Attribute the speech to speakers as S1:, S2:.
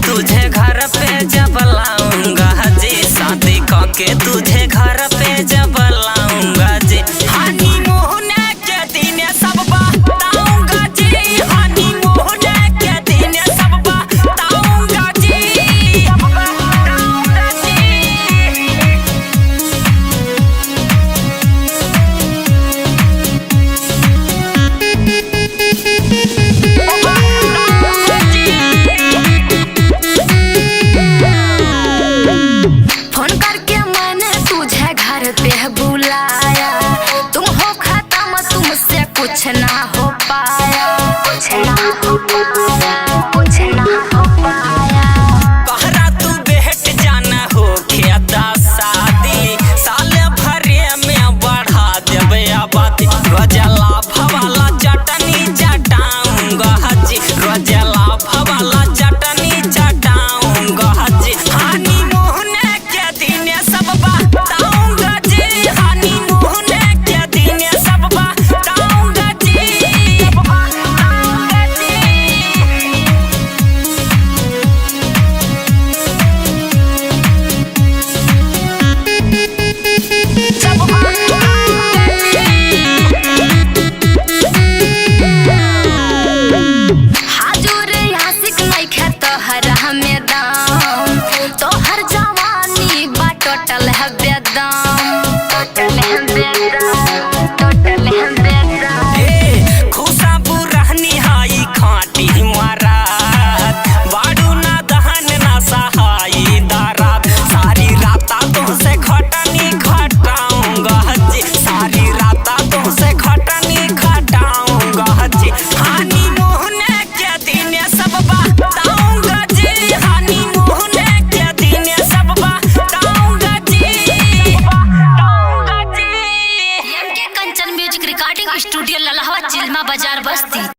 S1: तुझे घर पे जब लाऊंगा जी, शादी करके तुझे घर पे जब लाऊंगा जी। हनीमून के दिन सब बताऊंगा जी, हनीमून के दिन सब बताऊंगा जी, सब बताऊंगा जी। बुलाया तुम हो खत्म, तुमसे कुछ ना हो पाया, कुछ ना हो पाया, कुछ ना हो पाया। कहरा तू बेहट जाना हो खेदा शादी, साल भरे में बढ़ा देवे आबादी। रोजला भवाला चटनी चटाऊंगा जी, रोजला